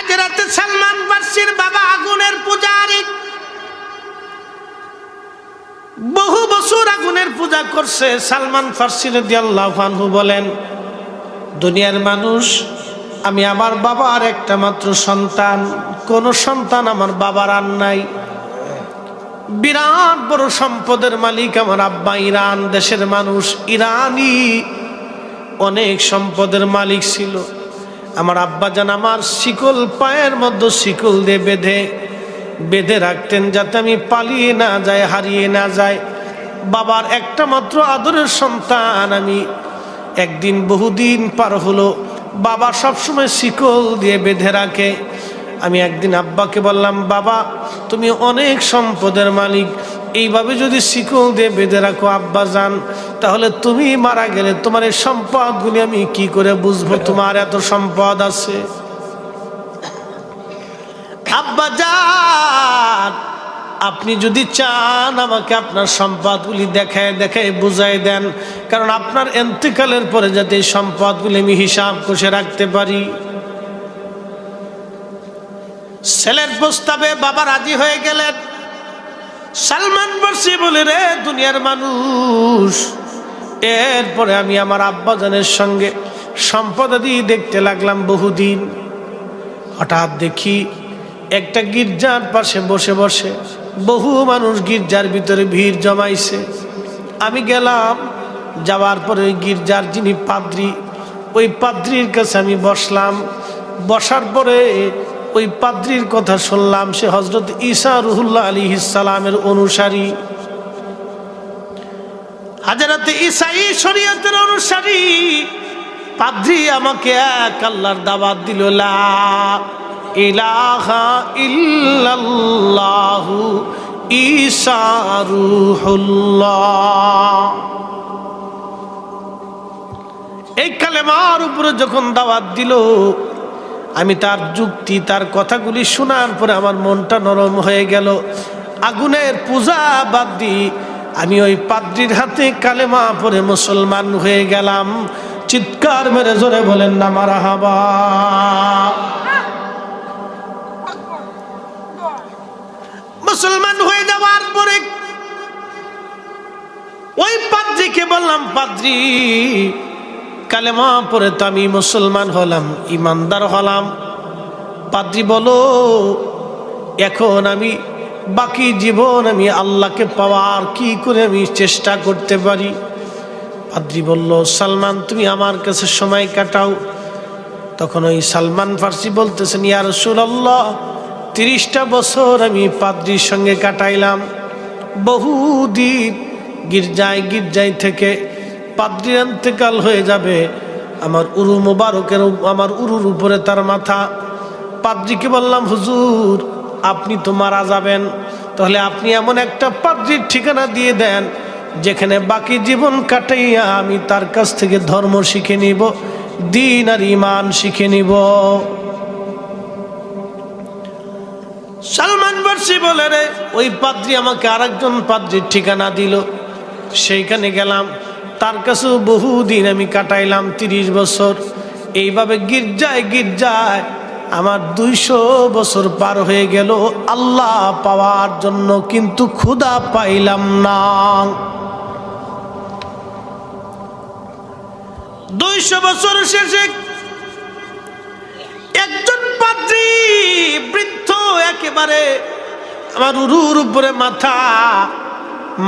হাজরাতে সালমান ফার্সির বাবা আগুনের পূজারী, বহু বছর আগুনের পূজা করছে। সালমান ফার্সি রাদিয়াল্লাহু আনহু বলেন, দুনিয়ার মানুষ, আমি আমার বাবার একটা মাত্র সন্তান, কোন সন্তান আমার বাবার আর নাই। বিরাট বড় সম্পদের মালিক আমার আব্বা, ইরান দেশের মানুষ, ইরানি অনেক সম্পদের মালিক ছিল। আমার আব্বা জান আমার শিকল, পায়ের মধ্যে শিকল দিয়ে বেঁধে রাখতেন, যাতে আমি পালিয়ে না যাই, হারিয়ে না যায়। বাবার একটা মাত্র আদরের সন্তান আমি। একদিন বহুদিন পার হলো, বাবা সবসময় শিকল দিয়ে বেঁধে রাখে। আমি একদিন আব্বাকে বললাম, বাবা তুমি অনেক সম্পদের মালিক, এইভাবে যদি শিকল দিয়ে বেঁধে রাখো আব্বা জান, তাহলে তুমি মারা গেলে তোমার এই সম্পদগুলি আমি কি করে বুঝবো তোমার এত সম্পদ আছে? আব্বা জান, আপনি যদি চান আমাকে আপনার সম্পদগুলি দেখায় বুঝাই দেন, কারণ আপনার ইন্তেকালের পরে যাতে এই সম্পদগুলি আমি হিসাব কষে রাখতে পারি। ছেলের প্রস্তাবে বাবা রাজি হয়ে গেলেন। সালমান ফার্সি বলে, রে দুনিয়ার মানুষ, এরপরে আমি আমার আব্বাজানের সঙ্গে সম্পদাদি দেখতে লাগলাম বহুদিন। হঠাৎ দেখি একটা গির্জার পাশে বসে বসে বহু মানুষ গির্জার ভিতরে ভিড় জমাইছে। আমি গেলাম, যাওয়ার পরে ওই গির্জার যিনি পাদ্রী, ওই পাদ্রীর কাছে আমি বসলাম। বসার পরে ওই পাদ্রীর কথা শুনলাম, সে হযরত ঈসা রুহুল্লাহ আলাইহিস সালামের অনুসারী, হযরত ঈসা শরীয়তের অনুসারী। পাদ্রী আমাকে এক আল্লাহর দাওয়াত দিল, লা ইলাহা ইল্লাল্লাহু ঈসা রুহুল্লাহ। এই কালেমার উপরে যখন দাওয়াত দিল, আমি তার যুক্তি, তার কথাগুলি শোনার পরে আমার মনটা নরম হয়ে গেল। আগুনের পূজা বাদ দিয়ে আমি ওই পাদ্রীর হাতে কালেমা পড়ে মুসলমান হয়ে গেলাম। চিৎকার মেরে জোরে বলেন না মারহাবা। মুসলমান হয়ে যাওয়ার পরে ওই পাদ্রীকে বললাম, পাদ্রী কালেমা পড়ে তো আমি মুসলমান হলাম, ইমানদার হলাম। পাদ্রী বলো, এখন আমি বাকি জীবন আমি আল্লাহকে পাওয়ার কি করে আমি চেষ্টা করতে পারি? পাদ্রী বলল, সালমান তুমি আমার কাছে সময় কাটাও। তখন ওই সালমান ফার্সি বলতেছেন, ইয়া রাসূলুল্লাহ 30টা বছর আমি পাদ্রীর সঙ্গে কাটাইলাম। বহুদিন গির্জায় থেকে পাদ্রীর ইন্তেকাল হয়ে যাবে, আমার উরু মুবারকের, আমার উরুর উপরে তার মাথা। পাদ্রীকে বললাম, হুজুর আপনি তো মারা যাবেন, তাহলে আপনি এমন একটা পাদ্রীর ঠিকানা দিয়ে দেন যেখানে বাকি জীবন কাটাইয়া আমি তার কাছ থেকে ধর্ম শিখে নিব, দ্বীন আর ঈমান শিখে নিব। সালমান ফার্সি বলে, রে ওই পাদ্রী আমাকে আরেকজন পাদ্রীর ঠিকানা দিল, সেইখানে গেলাম। তার কাছেও বহুদিন আমি কাটাইলাম, 30 বছর। এইভাবে গির্জায় আমার 200 বছর পার হয়ে গেল আল্লাহ পাওয়ার জন্য, কিন্তু ক্ষুধা পাইলাম না। 200 বছর শেষে একজন পাদ্রী, বৃদ্ধ একেবারে, আমার উরুর উপরে মাথা,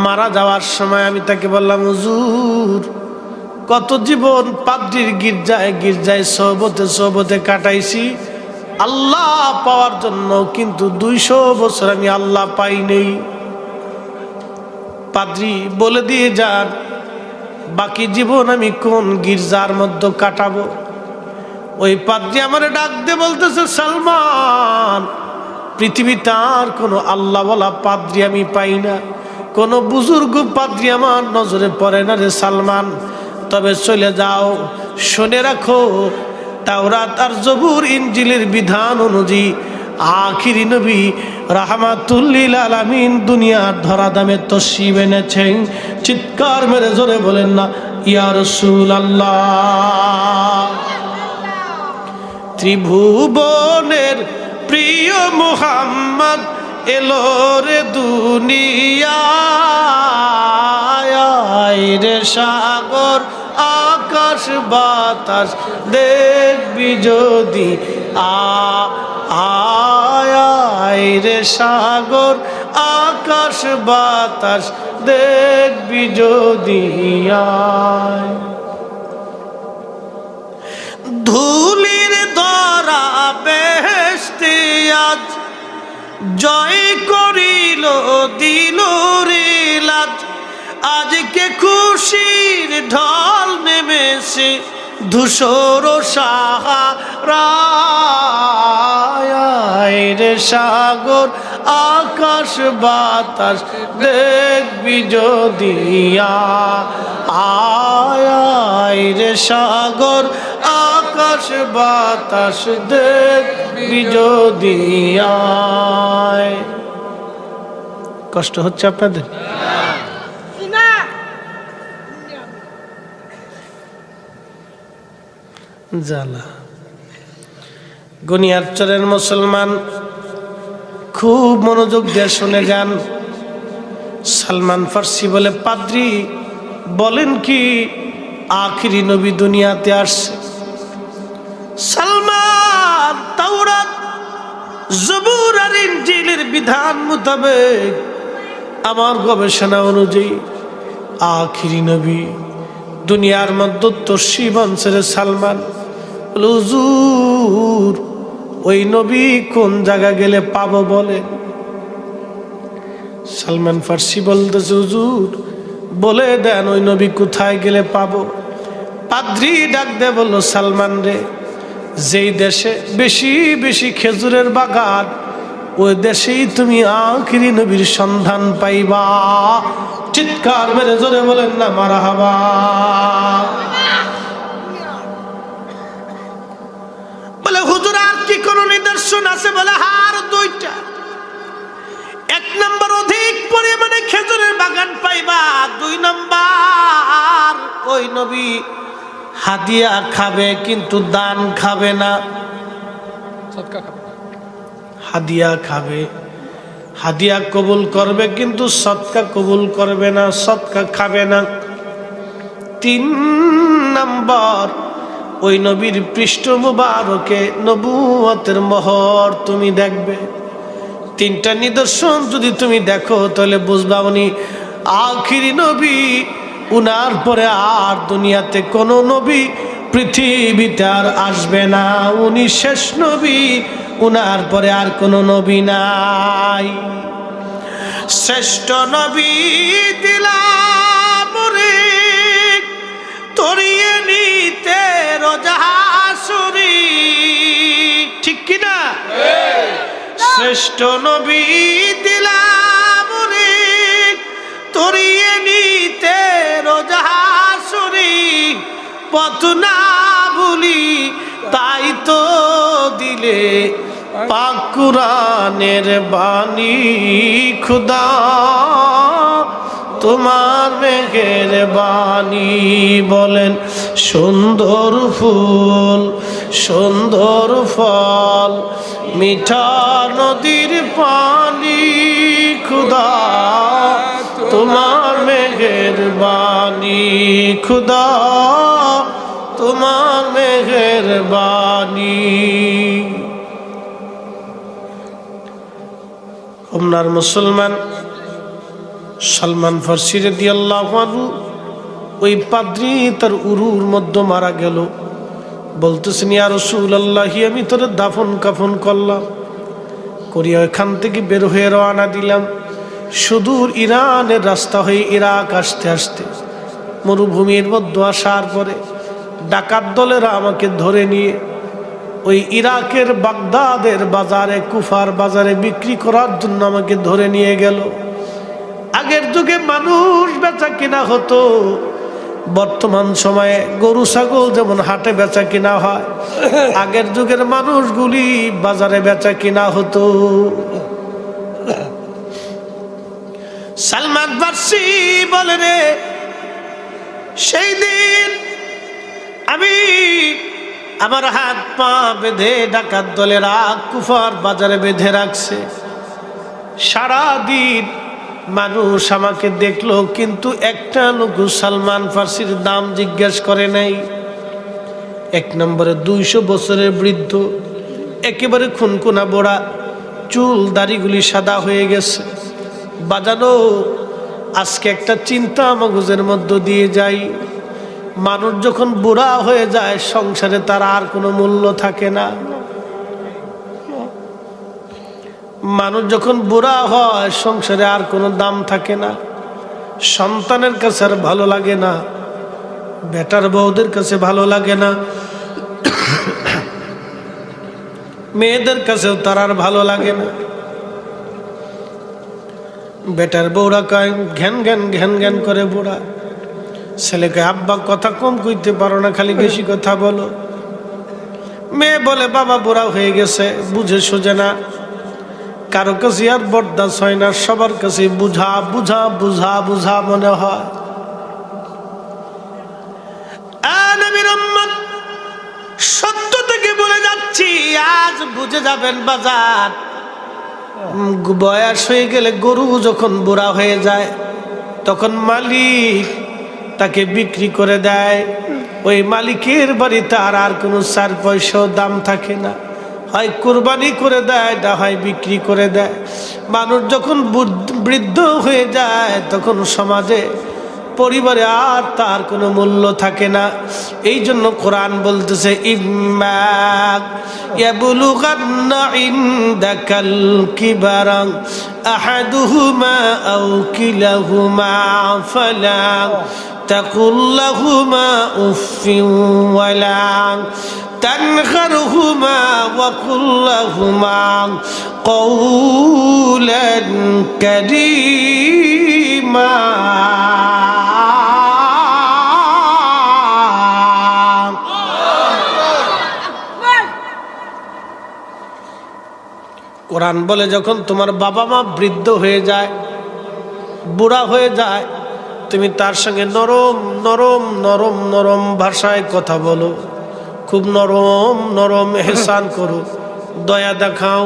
মারা যাওয়ার সময় আমি তাকে বললাম, হুজুর কত জীবন পাদ্রীর গির্জায় সহবতে কাটাইছি আল্লাহ পাওয়ার জন্য, কিন্তু 200 বছর আমি আল্লাহ পাই নেই। পাদ্রী বলে দিয়ে যান বাকি জীবন আমি কোন গির্জার মধ্যে কাটাবো। ওই পাদ্রী আমারে ডাক দিয়ে বলতেছে, সালমান পৃথিবীতে আর কোনো আল্লাহওয়ালা পাদ্রী আমি পাই না, কোনো বুজুর্গ পাদ্রী আমার নজরে পড়ে না রে সালমান। তবে চলে যাও, শুনে রাখো তাওরাত আর জবুর ইনজিলের বিধান অনুযায়ী আখিরি নবী রাহমাতুল লিল আলামিন দুনিয়ার ধরা দামে তশরিফ এনেছেন। চিৎকার মেরে জোরে বলেন না ইয়া রাসূলুল্লাহ। ত্রিভুবনের প্রিয় মুহাম্মদ এলো রে দুনিয়ায় রে সাগর আকাশ বাতাস দেখবি যদি আয় রে সাগর আকাশ বাতাস দেখবি যদি আয় ধুলির ধরা বেহেশতে আজ জয় করিল দিল রে লাজ আজকে খুশির ঢল নেমেছে ধূসর সাহারায় রে সাগর আকাশ বাতাস দেখবি যদি আয় রে সাগর আকাশ বাতাস দেখবি যদি আয়। কষ্ট হচ্ছে আপনাদের? জ্বালা। গনিয়ারচরের মুসলমান খুব মনোযোগ দিয়ে শুনে যান। সালমান ফার্সি বলে, পাদ্রী বলেন কি আখিরি নবী দুনিয়াতে আসছে? সালমান তাওরাত জবুর আর ইনজিলের বিধান মোতাবেক আমার গবেষণা অনুযায়ী আখিরি নবী দুনিয়ার মধ্যে তশরিফ আনছে। সালমান হুজুর ওই নবী কোন জায়গা গেলে পাবো বলে? সালমান ফার্সি বলতেছে, হুজুর বলে দেন ওই নবী কোথায় গেলে পাবো? পাদ্রী ডাক দে বলল, সালমান রে, যেই দেশে বেশি বেশি খেজুরের বাগান ওই দেশেই তুমি আখিরি নবীর সন্ধান পাইবা। চিৎকার মেরে জোরে বলেন না মারহাবা। বলে হুজুর আর কি কোন নিদর্শন আছে? বলে আর দুইটা। এক নম্বর অধিক পরিমাণে খেজুরের বাগান পাইবা, দুই নম্বর ওই নবী হাদিয়া খাবে কিন্তু দান খাবে না। হাদিয়া খাবে, হাদিয়া কবুল করবে কিন্তু সদকা কবুল করবে না, সদকা খাবে না। তিন নম্বর ওই নবীর পৃষ্ঠ মুবারকে নবুয়তের মোহর তুমি দেখবে। তিনটা নিদর্শন যদি তুমি দেখো তাহলে বুঝবা উনি আখিরি নবী। উনার পরে আর দুনিয়াতে কোনো নবী পৃথিবীতে আর আসবে না। উনি শেষ নবী, উনার পরে আর কোনো নবী নাই। শ্রেষ্ঠ নবী দিলাম রে তরিয়ে নিতে রোজাসুরি, ঠিক কিনা? শ্রেষ্ঠ নবী দিলাম রে তরিয়ে নিতে রোজাসুরি, পথ না ভুলি তাই তো দিলে পাক কুরআনের বাণী। খুদা তোমার মেঘের বাণী। বলেন সুন্দর ফুল সুন্দর ফল মিঠা নদীর পানি, খুদা তোমার মেঘের বাণী। খুদা তোমার মেঘের বাণী। আপনার মুসলমান সালমান ফার্সি রাদিয়াল্লাহু আনহু ওই পাদ্রী তার উরুর মধ্যে মারা গেল। বলতেছেন, ইয়া রাসূলুল্লাহ, আমি তোর দাফন কাফন করলাম, করিয়া এখান থেকে বের হয়ে রওনা দিলাম। সুদূর ইরানের রাস্তা হয়ে ইরাক আসতে আসতে মরুভূমির মধ্যে আসার পরে ডাকাত দলেরা আমাকে ধরে নিয়ে ওই ইরাকের বাগদাদের বাজারে, কুফার বাজারে বিক্রি করার জন্য আমাকে ধরে নিয়ে গেল। আগের যুগে মানুষ বেচা কিনা হতো, বর্তমান সময়ে গরু ছাগল যেমন হাটে বেচা কিনা হয়, আগের যুগের মানুষগুলি বাজারে বেচা কিনা হতো। সালমান ফার্সি বলে, রে সেই দিন আমি আমার হাত পা বেঁধে ডাকাত দলেরা কুফার বাজারে বেঁধে রাখছে। সারাদিন মানুষ আমাকে দেখলো, কিন্তু একটা লোক সালমান ফার্সির দাম জিজ্ঞেস করে নাই। এক নম্বরে 200 বছরের বৃদ্ধ, একেবারে খুনখুনা বোড়া, চুল দাড়িগুলি সাদা হয়ে গেছে। বাজানো আজকে একটা চিন্তা মগজের মধ্য দিয়ে যাই, মানুষ যখন বুড়া হয়ে যায় সংসারে তার আর কোনো মূল্য থাকে না। মানুষ যখন বুড়া হয় সংসারে আর কোনো দাম থাকে না। সন্তানের কাছে আর ভালো লাগে না, বেটার বউদের কাছে ভালো লাগে না, মেয়েদের কাছেও তার আর ভালো লাগে না। বেটার বউরা কয় ঘ্যান ঘ্যান ঘ্যান ঘ্যান করে বুড়া, ছেলেকে আব্বা কথা কম কইতে পারো না, খালি বেশি কথা বলো। মেয়ে বলে বাবা বুড়া হয়ে গেছে, বুঝে সোজে না, কারো কাছে আর বরদাস্ত হয় না, সবার কাছে বুঝা বুঝা বুঝা বুঝা মনে হয়। নবীর উম্মত, সত্য থেকে বলে যাচ্ছি, আজ বুঝে যাবেন বাজার। বয়স হয়ে গেলে গরু যখন বুড়া হয়ে যায় তখন মালিক তাকে বিক্রি করে দেয়। ওই মালিকের বাড়িতে আর কোনো 4 পয়সাও দাম থাকে না, হয় কুরবানি করে দেয়, না হয় বিক্রি করে দেয়। মানুষ যখন বৃদ্ধ হয়ে যায় তখন সমাজে পরিবারে আর তার কোনো মূল্য থাকে না। এই জন্য কোরআন বলতেছে ইম্মা ইয়াবলুগান্না ইনদাকাল কিবারা আহাদুহুমা আও কিলাহুমা ফালা তাকুল লাহুমা উফিন ওয়ালা তানহারহুমা ওয়াকুল লাহুমা কওলান কারীমা। কোরআন বলে যখন তোমার বাবা মা বৃদ্ধ হয়ে যায়, বুড়া হয়ে যায়, তুমি তার সঙ্গে নরম নরম নরম নরম ভাষায় কথা বলো, খুব নরম নরম এহসান করো, দয়া দেখাও,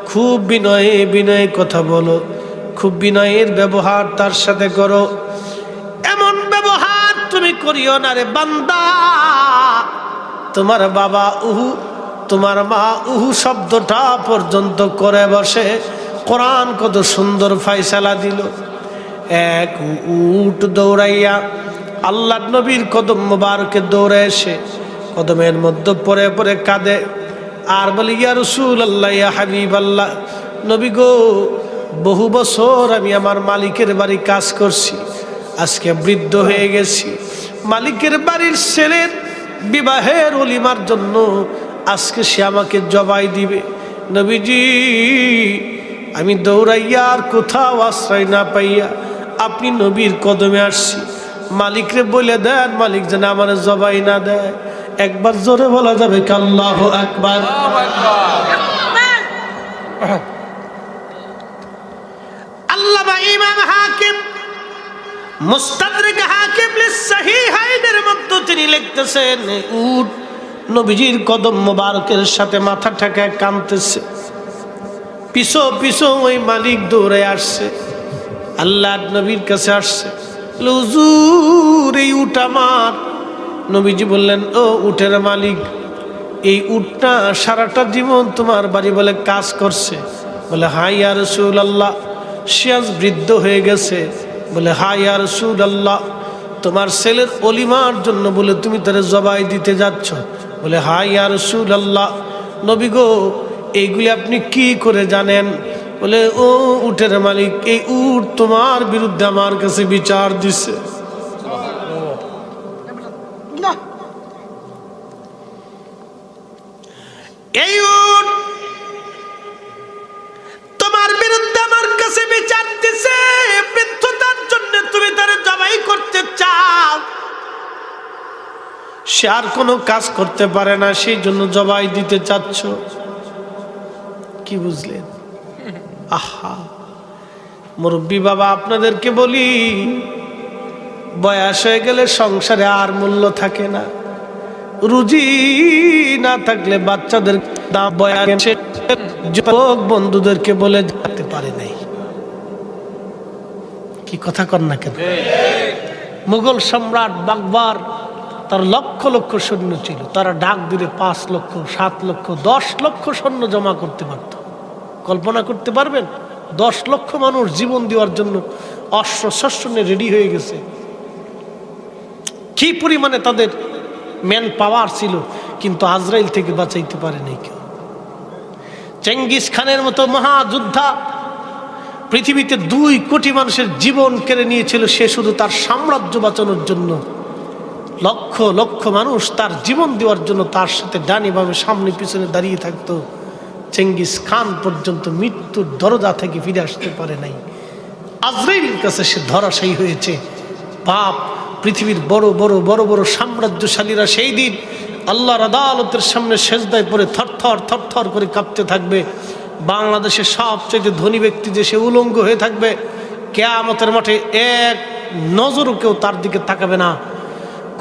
খুব বিনয়ে বিনয়ে কথা বলো, খুব বিনয়ের ব্যবহার তার সাথে করো। এমন ব্যবহার তুমি করিও না রে বান্দা, তোমার বাবা উহু, তোমার মা উহু শব্দটা পর্যন্ত করে বসে। কোরআন কত সুন্দর ফায়সালা দিল। এক উট দৌড়াইয়া আল্লাহ নবীর কদম মোবারকে দৌড়ে এসে কদমের মধ্যে পরে পরে কাঁদে আর বলি ইয়া রাসূলুল্লাহ, ইয়া হাবিবাল্লাহ, নবী গো, বহু বছর আমি আমার মালিকের বাড়ি কাজ করছি, আজকে বৃদ্ধ হয়ে গেছি, মালিকের বাড়ির ছেলের বিবাহের ওলিমার জন্য আজকে সে আমাকে জবাই দিবে। নবীজি, আমি দৌড়াইয়া আর কোথাও আশ্রয় না পাইয়া আপনি নবীর কদমে আসছি, মালিকরে বলে দেন মালিক যেন আমার জবাই না দেয়। একবার জোরে বলা যাবে কি আল্লাহু আকবার? আল্লামা ইমাম হাকিম মুস্তাদরিক হাকিম লিসহিহাইনের মধ্যে তিনি লিখতেছেন, উট নবীজির কদম মোবারকের সাথে মাথা ঠেকায় কাঁদতেছে, পিছু পিছু ওই মালিক দৌড়ে আসছে, আল্লাহ নবীর কাছে আসছে, হুজুর এই উট আমার। নবীজি বললেন, ও উটের মালিক, এই উটটা সারাটা জীবন তোমার বাড়ি বলে কাজ করছে? বলে হ্যাঁ ইয়া রাসূলুল্লাহ। সে আজ বৃদ্ধ হয়ে গেছে? বলে হ্যাঁ ইয়া রাসূলুল্লাহ। তোমার ছেলের অলিমার জন্য বলে তুমি তারে জবাই দিতে যাচ্ছ? বলে হ্যাঁ ইয়া রাসূলুল্লাহ। নবী গো, এইগুলি আপনি কি করে জানেন? বলে ও উটের মালিক, এই উট তোমার বিরুদ্ধে আমার কাছে বিচার দিছে। এই উট তোমার বিরুদ্ধে আমার কাছে বিচার দিছে, বৃদ্ধতার জন্য তুমি তারে জবাই করতে চাও। সে আর কোনো কাজ করতে পারে না, সেই জন্য জবাই দিতে চাচ্ছ। কি বুঝলেন? আহা মুরব্বী বাবা, আপনাদেরকে বলি, বয়স হয়ে গেলে সংসারে আর মূল্য থাকে না। রুজি না থাকলে বাচ্চাদের যুবক বন্ধুদেরকে বলে যেতে পারে নাই। কি কথা কর না কেন? মুঘল সম্রাট বাকবার তার লক্ষ লক্ষ সৈন্য ছিল, তারা ডাক দিলে 5 লক্ষ 7 লক্ষ 10 লক্ষ সৈন্য জমা করতে পারত। কল্পনা করতে পারবেন? 10 লক্ষ মানুষ জীবন দেওয়ার জন্য অস্ত্র শস্ত্র নিয়ে রেডি হয়ে গেছে। কি পরিমাণে তাদের ম্যান পাওয়ার ছিল, কিন্তু আজরাইল থেকে বাঁচাইতে পারে নাই কেউ। চেঙ্গিস খানের মতো মহাযোদ্ধা পৃথিবীতে 2 কোটি মানুষের জীবন কেড়ে নিয়েছিল, সে শুধু তার সাম্রাজ্য বাঁচানোর জন্য। লক্ষ লক্ষ মানুষ তার জীবন দেওয়ার জন্য তার সাথে ডানিভাবে সামনে পিছনে দাঁড়িয়ে থাকতো। চেঙ্গিস খান পর্যন্ত মৃত্যুর দরজা থেকে ফিরে আসতে পারে নাই। আজরাইলের কাছে সে ধরাশায়ী হয়েছে। পাপ পৃথিবীর বড় বড় বড় বড় সাম্রাজ্যশালীরা সেই দিন আল্লাহর আদালতের সামনে সেজদায় পড়ে থরথর থরথর করে কাঁপতে থাকবে। বাংলাদেশের সবচেয়ে ধনী ব্যক্তি যে সে উলঙ্গ হয়ে থাকবে। কিয়ামতের মাঠে এক নজরও কেউ তার দিকে তাকাবে না।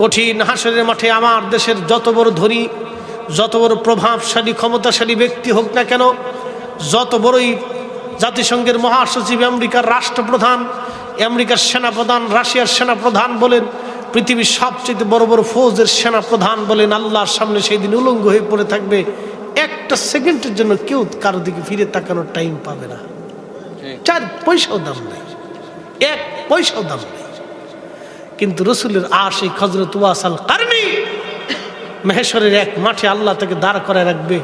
কঠিন হাসরের মাঠে আমার দেশের যত বড় ধনী, যত বড় প্রভাবশালী ক্ষমতাশালী ব্যক্তি হোক না কেন, যত বড়ই জাতিসংঘের মহাসচিব, আমেরিকার রাষ্ট্রপ্রধান, আমেরিকার সেনাপ্রধান, রাশিয়ার সেনাপ্রধান বলেন, পৃথিবীর সবচেয়ে বড় বড় ফৌজের সেনাপ্রধান বলেন, আল্লাহর সামনে সেই দিন উলঙ্গ হয়ে পড়ে থাকবে। একটা সেকেন্ডের জন্য কেউ কারো দিকে ফিরে তাকানোর টাইম পাবে না। 4 পয়সাও দাম নেই, 1 পয়সাও দাম নেই। কিন্তু রসুলের আশিক হযরত ওয়াস আল কারনী মহেশ্বরের এক মাঠে আল্লাহ তাকে দাঁড় করায় রাখবে।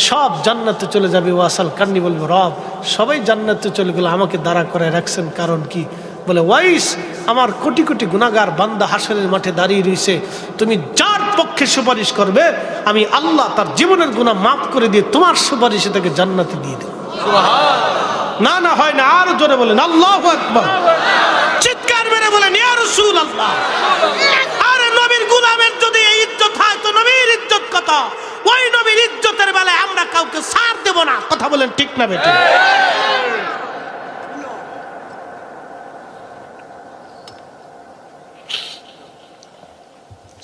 সব জান্নাতে চলে যাবে। ওয়াস আল কারনী বলবে, রব সবাই জান্নাতে চলে গেল, আমাকে দাঁড়া করায় রাখছেন কারণ কি? বলে, ওয়াইস আমার কোটি কোটি গুনাহগার বান্দা হাসরের মাঠে দাঁড়িয়ে রয়েছে, তুমি যার পক্ষে সুপারিশ করবে আমি আল্লাহ তার জীবনের গুনাহ মাফ করে দিয়ে তোমার সুপারিশে তাকে জান্নাতে দিয়ে দেব। না না হয় না, আরো জোরে বলেন আল্লাহু আকবার। চিৎকার মেরে বলেন ইয়া রাসূলুল্লাহ। আরে নবীর গোলামের যদি এই ইজ্জত হয় তো নবীর ইজ্জত কত? ওই নবীর ইজ্জতের বেলায় আমরা কাউকে ছাড় দেব না। কথা বলেন ঠিক না বেটা?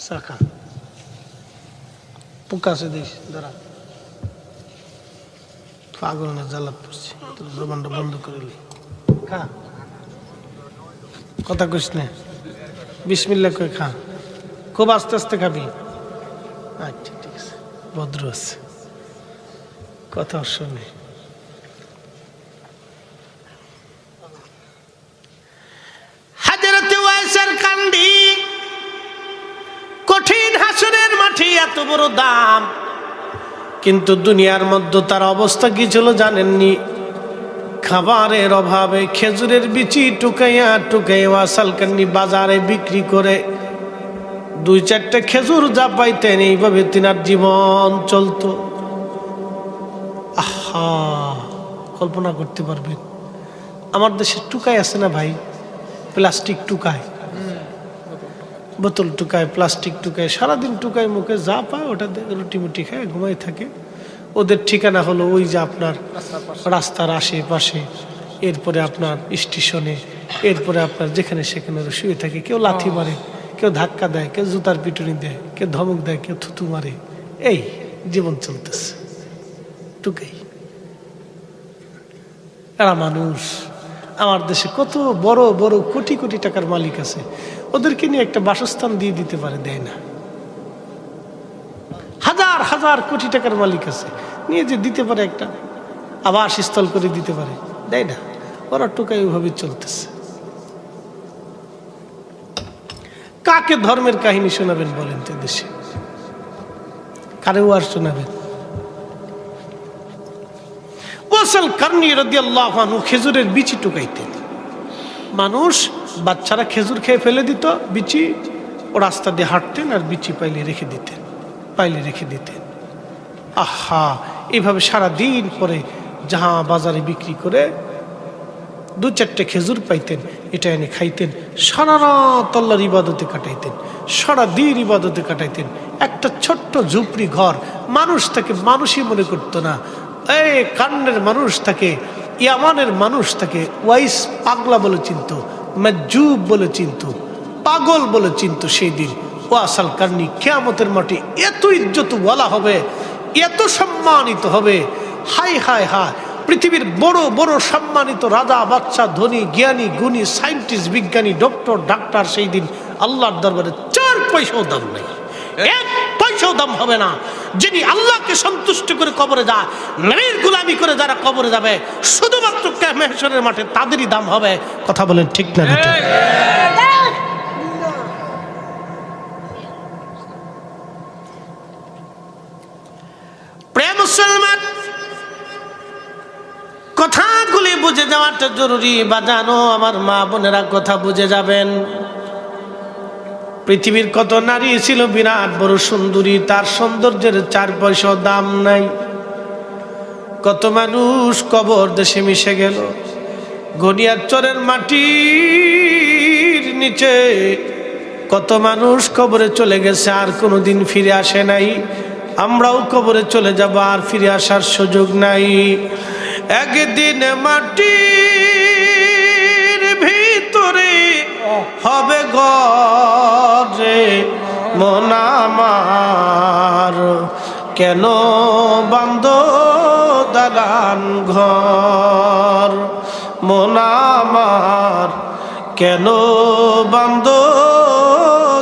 সাকা পুকাছে দিস দাঁড়া, পাগল না জ্বালাত পড়ছে, তোর জবানটা বন্ধ করলি। খা, কথা কইস না, বিসমিল্লাহ কই খা, খুব আস্তে আস্তে খাবি। আচ্ছা ঠিক আছে, ভদ্র আছে, কথা শুনে। হাজরতে ওয়াইসের কান্ডি কঠিন হাসরের মাঠে এত বড় দাম, কিন্তু দুনিয়ার মধ্যে তার অবস্থা কি ছিল জানেননি? খাবারের অভাবে খেজুরের বিচি টুকাইয়া টুকাইয়া ওয়াস আল কারনী বাজারে বিক্রি করে 2-4টা খেজুর যা পাইতেন, এইভাবে তিনার জীবন চলতো। আহা, কল্পনা করতে পারবেন? আমার দেশে টুকাই আছে না ভাই, প্লাস্টিক টুকায়, বোতল টুকায়, প্লাস্টিক টুকায়, সারাদিন টুকায়, মুখে যা পায় ওটা রুটি মুটি খায় ঘুমাই থাকে। ওদের ঠিকানা হলো ওই যে আপনার রাস্তার আশেপাশে, এরপরে আপনার স্টেশনে, এরপরে আপনার যেখানে সেখানে শুয়ে থাকে। কেউ লাথি মারে, কেউ ধাক্কা দেয়, কেউ জুতার পিটুনি দেয়, কেউ ধমক দেয়, কেউ থুতু মারে। এই জীবন চলতেছে টুকাই। এরা মানুষ। আমার দেশে কত বড় বড় কোটি কোটি টাকার মালিক আছে, ওদেরকে নিয়ে একটা বাসস্থান দিয়ে দিতে পারে, দেয় না। হাজার হাজার কোটি টাকার মালিক আছে, নিয়ে যে দিতে পারে একটা আবাসস্থল করে দিতে পারে, দেয় না। ওরা টুকাই ওইভাবে চলতেছে। কাকে ধর্মের কাহিনী শোনাবেন বলেন তো দেশে? কারে ওয়াজ শোনাবেন? ওয়াস আল কারনী রাদিয়াল্লাহু আনহু খেজুরের বিচি টুকাইতেন। মানুষ, বাচ্চারা খেজুর খেয়ে ফেলে দিত, বিচি ও রাস্তা দিয়ে হাঁটতেন আর বিচি পাইলে রেখে দিতেন। আহা, এইভাবে সারা দিন পরে যাহা বাজারে বিক্রি করে 2-4টে খেজুর পাইতেন, এটা এনে খাইতেন। সারা রাত আল্লাহর ইবাদতে কাটাইতেন, সারা দিন ইবাদতে কাটাইতেন। একটা ছোট্ট ঝুপড়ি ঘর, মানুষ তাকে মানুষই মনে করতো না। এই কান্নের মানুষ তাকে, ইয়ামানের মানুষ তাকে ওয়াইস পাগলা বলে চিনত, মাজুব বলে চিনত, পাগল বলে চিনত। সেই দিন ও আসাল কারণী কিয়ামতের মাঠে এত ইজ্জত ওয়ালা হবে, এত সম্মানিত হবে। হাই হাই হাই, পৃথিবীর বড় বড় সম্মানিত রাজা বাদশা ধনী জ্ঞানী গুণী সায়েন্টিস্ট বিজ্ঞানী ডক্টর ডাক্তার সেই দিন আল্লাহর দরবারে 4 পয়সাও দাম নেই, 1 পয়সাও দাম হবে না। যিনি আল্লাহকে সন্তুষ্ট করে কবরে যায়, নবীর গোলামি করে যারা কবরে যাবে, শুধুমাত্র মাহশরের মাঠে তাদেরই দাম হবে। কথা বলেন ঠিক না? প্রিয় মুসলমান, কথাগুলি বুঝে যাওয়াটা জরুরি। বাজানো আমার মা বোনেরা কথা বুঝে যাবেন। পৃথিবীর কত নারী ছিল বিরাট বড় সুন্দরী, তার সৌন্দর্যের 4 পয়সা দাম নাই। কত মানুষ কবর দেশে মিশে গেল, গনিয়ার চরের মাটির নিচে কত মানুষ কবরে চলে গেছে, আর কোনোদিন ফিরে আসে নাই। আমরাও কবরে চলে যাব, আর ফিরে আসার সুযোগ নাই। একদিন মাটির ভিতরে হবে ঘরে মন আমার, কেন বান্ধ দালান ঘর মন আমার, কেন বান্ধ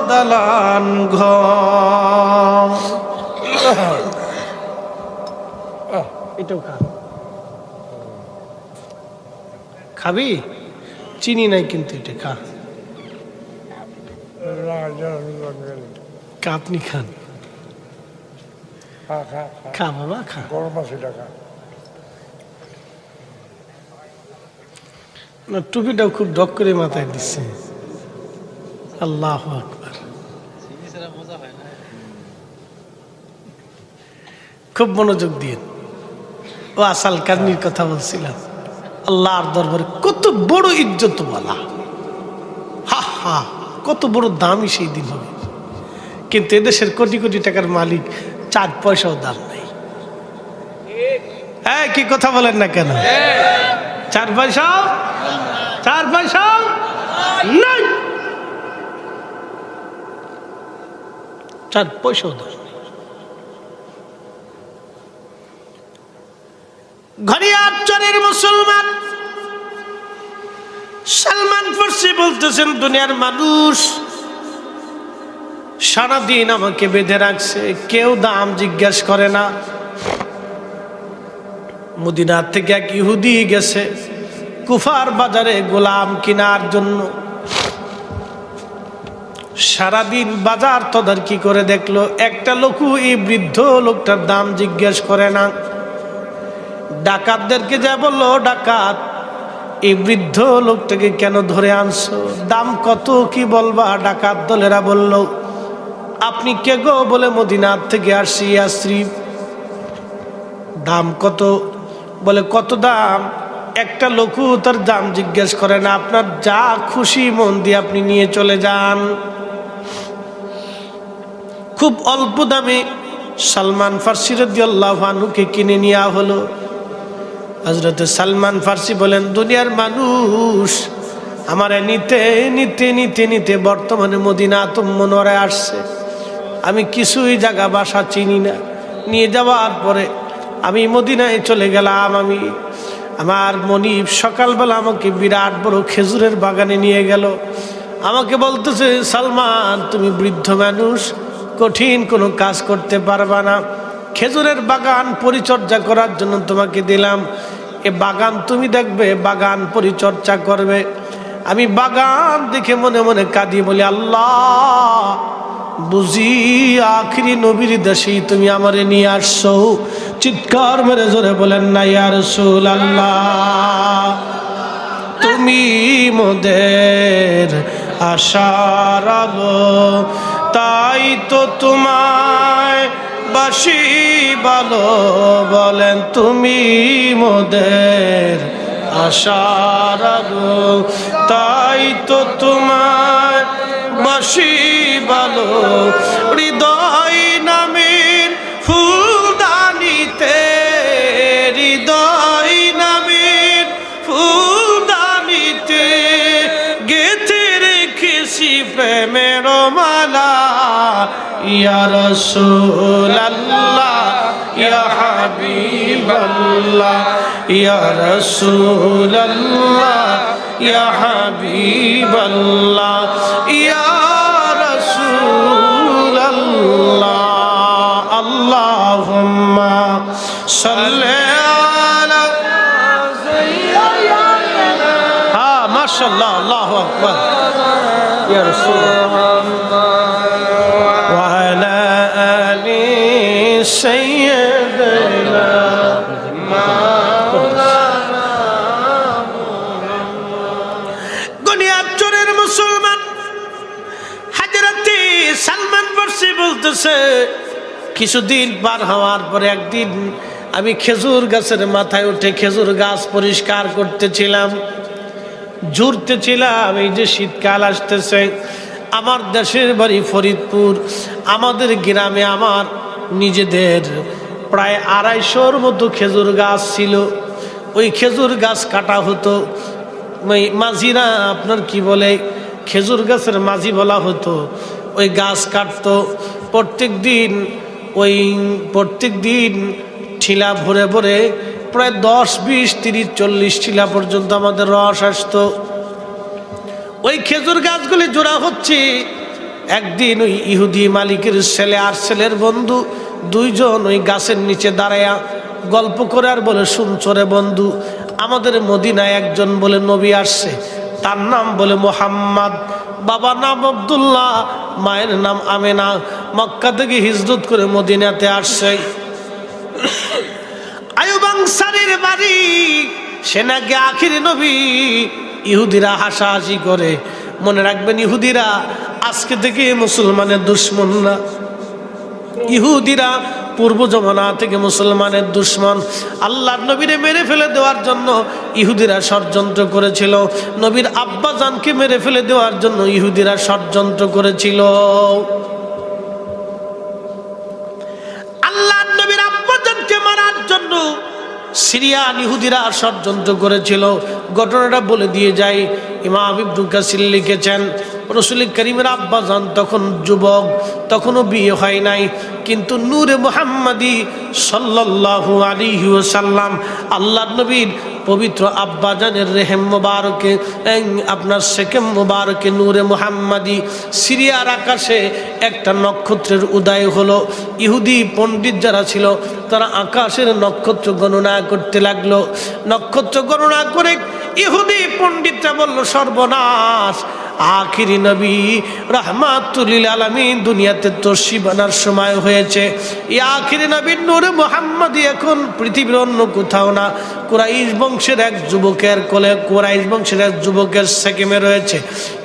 দালান ঘর। এটাও খাবি? চিনি নাই কিন্তু এটা খা। আপনি খান, খা বাবা খা। না, টুপিটাও খুব ডক করে মাথায় দিচ্ছে। আল্লাহু আকবার। খুব মনোযোগ দিয়ে। ও আসাল কারনির কথা বলছিলাম। আল্লাহর দরবারে কত বড় ইজ্জত বলা, হা হা, কত বড় দামি সেই দিন হবে। কিন্তু এদেশের কোটি কোটি টাকার মালিক 4 পয়সাও দাম নাই। হ্যাঁ, কি কথা বলেন না কেন? 4 পয়সা নাই, 4 পয়সাও দাম। ঘরিয়ার চরের মুসলমান সালমান ফার্সি বলতেছেন, দুনিয়ার মানুষ সারাদিন আমাকে বেঁধে রাখছে, কেউ দাম জিজ্ঞেস করে না। মদিনার থেকে এক ইহুদি গেছে কুফার বাজারে গোলাম কেনার জন্য। সারাদিন বাজার তদারকি করে দেখলো একটা লোকও এই বৃদ্ধ লোকটার দাম জিজ্ঞেস করে না। ডাকাতদেরকে যা বললো, ডাকাত, এই বৃদ্ধ লোকটাকে কেন ধরে আনছো? দাম কত কি বলবা? ডাকাত দলেরা বলল, আপনি কে গো? বলে মদিনার থেকে আসছি ইয়াসরিব। দাম কত? বলে কত দাম? একটা লোকও তার দাম জিজ্ঞেস করে না, আপনার যা খুশি মন দিয়ে আপনি নিয়ে চলে যান। খুব অল্প দামে সালমান ফার্সি রাদিয়াল্লাহু আনহুকে কিনে নেওয়া হলো। হযরত সালমান ফার্সি বলেন, দুনিয়ার মানুষ আমার নিতে নিতে নিতে নিতে বর্তমানে মদিনাতুল মুনাওয়ারায় আসছে। আমি কিছুই জায়গা বাসা চিনি না। নিয়ে যাওয়ার পরে আমি মদিনায় চলে গেলাম। আমার মনিব সকালবেলা আমাকে বিরাট বড় খেজুরের বাগানে নিয়ে গেল। আমাকে বলতেছে, সালমান, তুমি বৃদ্ধ মানুষ, কঠিন কোনো কাজ করতে পারবা না। খেজুরের বাগান পরিচর্যা করার জন্য তোমাকে দিলাম। এ বাগান তুমি দেখবে, বাগান পরিচর্যা করবে। আমি বাগান দেখে মনে মনে কাঁদি, বলি, আল্লাহ, বুঝি আখিরি নবীর দেশেই তুমি আমারে নিয়ে আসছো। চিৎকার মেরে জোরে বলেন না, ইয়া রাসূলুল্লাহ, তুমি মোদের আশার আলো, তাই তো তোমায় বাসি ভালো। বলেন, তুমি মোদের আশার আলো, তাই তো তোমায় বাসি ভালো। হৃদয় নামের ফুলদানিতে, হৃদয় নামের ফুলদানিতে গেঁথে রেখেছি প্রেমের মালা। ইয়া রাসূলাল্লাহ ইয়া হাবিবাল্লাহ ইয়া রাসূলাল্লাহ ইয়া হাবিবাল্লাহ ইয়া রাসূলাল্লাহ আল্লাহুম্মা সাল্লি আলা সাইয়্যিদিনা হ্যাঁ মাশাআল্লাহ আল্লাহু আকবার ইয়া রাসূলুল্লাহ ওয়া আলা আলি সাইয়্যিদিনা গনিয়াচরের মুসলমান হযরতে সালমান ফারসি বলতেছে কিছুদিন পার হওয়ার পরে একদিন আমি খেজুর গাছের মাথায় উঠে খেজুর গাছ পরিষ্কার করতেছিলাম, ঝুরতেছিলাম। এই যে শীতকাল আসতেছে, আমার দেশের বাড়ি ফরিদপুর, আমাদের গ্রামে আমার নিজেদের প্রায় 250-র মতো খেজুর গাছ ছিল। ওই খেজুর গাছ কাটা হতো, ওই মাঝিরা আপনার কি বলে খেজুর গাছের মাঝি বলা হতো, ওই গাছ কাটতো প্রত্যেক দিন ঠিলা ভরে ভরে প্রায় 10, 20, 30, 40 ঠিলা পর্যন্ত আমাদের রস আসতো। ওই খেজুর গাছগুলি জোড়া হচ্ছে। একদিন ওই ইহুদি মালিকের ছেলে আর ছেলের বন্ধু দুইজন ওই গাছের নিচে দাঁড়ায়া গল্প করে আর বলে, শুনছো রে বন্ধু, আমাদের মদিনায় একজন বলে নবী আসছে, তার নাম বলে মুহাম্মদ, বাবার নাম আব্দুল্লাহ, মায়ের নাম আমেনা, মক্কা থেকে হিজরত করে মদিনাতে আসছে। আইয়ুব আনসারীর বাড়ি, সে নাকি আখিরি নবী। ইহুদিরা হাসাহাসি করে। মনে রাখবেন, ইহুদিরা আজকে থেকে মুসলমানের দুশ্মন না। ইহুদিরা পূর্ব জমানা থেকে মুসলমানের দুশ্মন। আল্লাহর নবীরে মেরে ফেলে দেওয়ার জন্য ইহুদিরা ষড়যন্ত্র করেছিল। নবীর আব্বা জানকে মেরে ফেলে দেওয়ার জন্য ইহুদিরা ষড়যন্ত্র করেছিল। আল্লাহর নবীর আব্বা জানকে মারার জন্য সিরিয়ান ইহুদিরা ষড়যন্ত্র করেছিল। ঘটনাটা বলে দিয়ে যাই। ইমাম ইবনে কাসির লিখেছেন, রাসূল করিমের আব্বা জান তখন যুবক, তখনও বিয়ে হয় নাই, কিন্তু নূরে মুহাম্মাদি সাল্লাল্লাহু আলাইহি ওয়াসাল্লাম আল্লাহর নবীর পবিত্র আব্বা জানের রেহেম মুবারকে, আপনার সেকেম মুবারকে নূরে মুহাম্মাদি সিরিয়ার আকাশে একটা নক্ষত্রের উদয় হলো। ইহুদি পণ্ডিত যারা ছিল তারা আকাশের নক্ষত্র গণনা করতে লাগলো। নক্ষত্র গণনা করে ইহুদি পণ্ডিতরা বলল, সর্বনাশ, আখিরি নবী রাহমাতুল লিল আলামিন দুনিয়াতে তশরিফ আনার সময় হয়েছে। এই আখিরি নবীর নূরে মুহাম্মাদি এখন পৃথিবীর অন্য কোথাও না, কুরাইশ বংশের এক যুবকের কোলে, কুরাইশ বংশের এক যুবকের সেকেমে রয়েছে।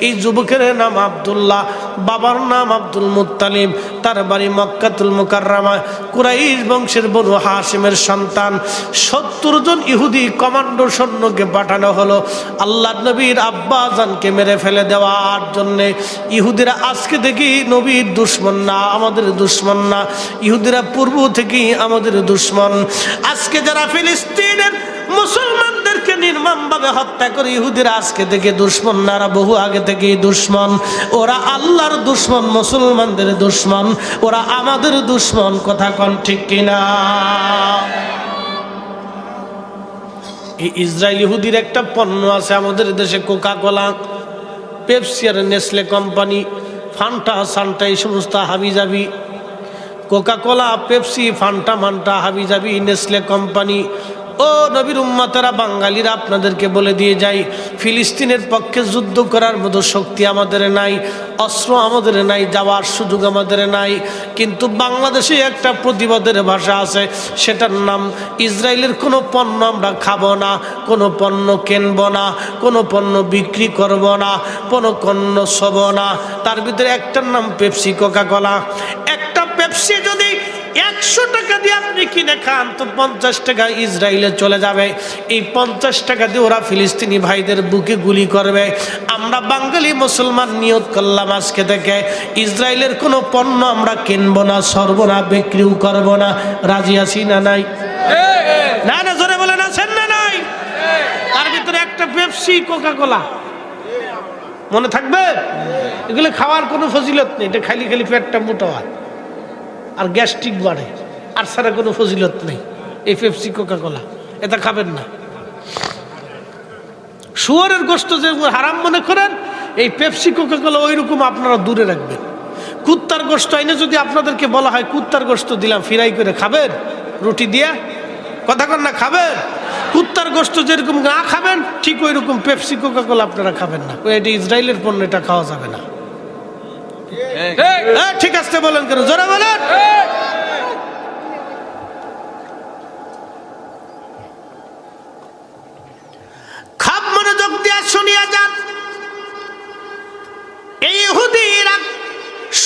এই যুবকের নাম আব্দুল্লাহ, বাবার নাম আব্দুল মুত্তালিব, তার বাড়ি মক্কাতুল মুকাররমা। কুরাইশ বংশের বনু হাশিমের সন্তান। 70 জন ইহুদি কমান্ডো সৈন্যকে পাঠানো হলো আল্লাহর নবীর আব্বা জানকে মেরে ফেলে দেওয়ার জন্যে। ইহুদিরা আজকে থেকে নবীর দুশ্মন না, আমাদের দুশ্মন না। ইহুদিরা পূর্ব থেকেই আমাদের দুশ্মন। আজকে যারা ফিলিস্তিনের মুসলমানদেরকে নির্মমভাবে হত্যা করে ইহুদিরা আজকে থেকে দুশ্মন না, বহু আগে থেকেই দুশ্মন। ওরা আল্লাহর দুশ্মন, মুসলমানদের দুশ্মন, ওরা আমাদের দুশ্মন। কথা কোন ঠিক কিনা? এই ইসরায়েল ইহুদির একটা পণ্য আছে আমাদের দেশে, কোকা কোলা, পেপসি আর নেসলে কোম্পানি, ফান্টা সান্টা, এই সমস্ত হাবিজাবি। কোকা কোলা, পেপসি, ফান্টা মান্টা, হাবিজাবি, নেসলে কোম্পানি। ও নবীর উম্মতেরা, বাঙালিরা, আপনাদেরকে বলে দিয়ে যাই, ফিলিস্তিনের পক্ষে যুদ্ধ করার মতো শক্তি আমাদের নাই, অস্ত্র আমাদের নাই, যাওয়ার সুযোগ আমাদের নাই। কিন্তু বাংলাদেশে একটা প্রতিবাদের ভাষা আছে, সেটার নাম ইসরায়েলের কোনো পণ্য আমরা খাবো না, কোনো পণ্য কিনবো না, কোনো পণ্য বিক্রি করব না, কোনো পণ্য ছব না। তার ভিতরে একটার নাম পেপসি, কোকা কোলা। একটা পেপসি যদি 100 টাকা দিয়ে আপনি কিনে খান তো 50 টাকা ইসরায়েলে চলে যাবে। এই 50 টাকা দিয়ে ওরা ফিলিস্তিনি ভাইদের বুকে গুলি করবে। আমরা বাঙালি মুসলমান নিয়ত করলাম আজকে থেকে ইসরায়েলের কোনো পণ্য আমরা কিনবো না, ছড়ব না, বিক্রিও করব না। রাজি আছি না নাই? না না, জোরে বলেন আছেন না নাই? তার ভিতরে একটা পেপসি, কোকা কোলা, মনে থাকবে? এগুলো খাওয়ার কোনো ফজিলত নেই, এটা খালি খালি পেটটা মোটা হয়। আর গ্যাস্ট্রিক বাড়ে, আর ছাড়া কোনো ফজিলত নেই। এই পেপসি কোকা কোলা এটা খাবেন না। শুয়োরের গোশত যে হারাম মনে করেন, এই পেপসি কোকা কোলা ওই রকম আপনারা দূরে রাখবেন। কুত্তার গোশত আইনে যদি আপনাদেরকে বলা হয় কুত্তার গোশত দিলাম ফ্রাই করে খাবেন রুটি দিয়া, কথা কন না খাবেন? কুত্তার গোশত যেরকম না খাবেন ঠিক ওই রকম পেপসি কোকা কোলা আপনারা খাবেন না। এটি ইসরায়েলের পণ্য, এটা খাওয়া যাবে না। ঠিক আছে বলেন কেন, জোরে বলেন। খাপ মনোযোগ দিয়া শুনিয়া যান। এই ইহুদিরা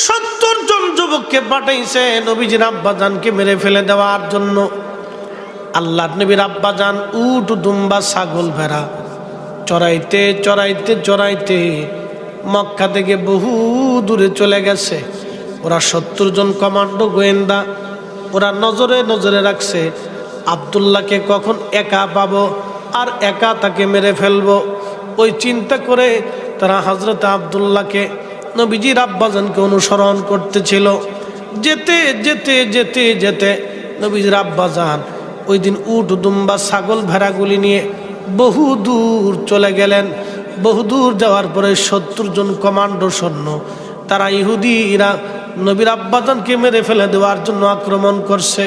70 জন যুবককে পাঠাইছে নবীজির আব্বাজানকে মেরে ফেলে দেওয়ার জন্য। আল্লাহর নবীর আব্বাজান উট দুম্বা ছাগল ভেড়া চড়াইতে চড়াইতে চড়াইতে মক্কা থেকে বহু দূরে চলে গেছে। ওরা 70 জন কমান্ডো গোয়েন্দা, ওরা নজরে নজরে রাখছে আব্দুল্লাহকে কখন একা পাবো আর একা তাকে মেরে ফেলবো। ওই চিন্তা করে তারা হযরত আব্দুল্লাহকে নবীজির আব্বাজানকে অনুসরণ করতেছিল। যেতে যেতে যেতে যেতে নবীজির আব্বাজান ওই দিন উট দুম্বা ছাগল ভেড়াগুলি নিয়ে বহু দূর চলে গেলেন। বহু দূর যাওয়ার পরে 70 জন কমান্ডো সৈন্য, তারা ইহুদিরা নবীর আব্বাজানকে মেরে ফেলে দেওয়ার জন্য আক্রমণ করছে।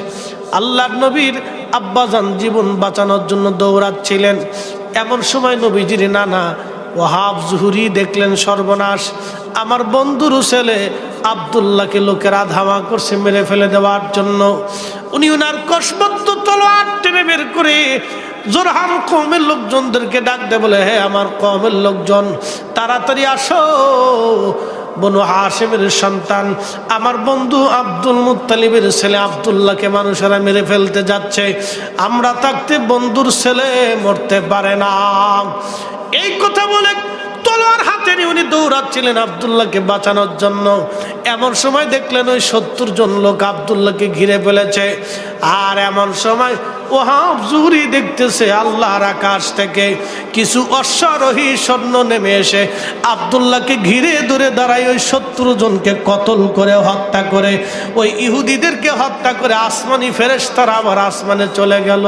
আল্লাহর নবীর আব্বাজান জীবন বাঁচানোর জন্য দৌড়াচ্ছিলেন। এমন সময় নবীজির নানা ওয়াহাব জুহুরি দেখলেন সর্বনাশ, আমার বন্ধুর ছেলে আব্দুল্লাহকে লোকেরা ধাওয়া করছে মেরে ফেলে দেওয়ার জন্য। উনি উনার কসবদ্ধ তলোয়ার টেনে বের করে জোরহাম কওমের লোকজনদেরকে ডাক দেয়, বলে হে আমার কওমের লোকজন তাড়াতাড়ি আসো, বনু হাশিমের সন্তান আমার বন্ধু আব্দুল মুত্তালিবের ছেলে আব্দুল্লাহকে মানুষেরা মেরে ফেলতে যাচ্ছে। আমরা থাকতে বন্ধুর ছেলে মরতে পারে না। এই কথা বলে তলোয়ার হাতে নিয়ে উনি দৌড়াচ্ছিলেন আব্দুল্লাহকে বাঁচানোর জন্য। এমন সময় দেখলেন ওই 70 জন লোক আব্দুল্লাহকে ঘিরে ফেলেছে। আর এমন সময় ওয়াহাব জুহরি দেখতেছে আল্লাহর আকাশ থেকে কিছু অশ্বারোহী সৈন্য নেমে এসে আব্দুল্লাহকে ঘিরে ধরে দাঁড়ায় ওই 70 জনকে কতল করে হত্যা করে, ওই ইহুদিদেরকে হত্যা করে আসমানি ফেরেশতারা আবার আসমানে চলে গেল।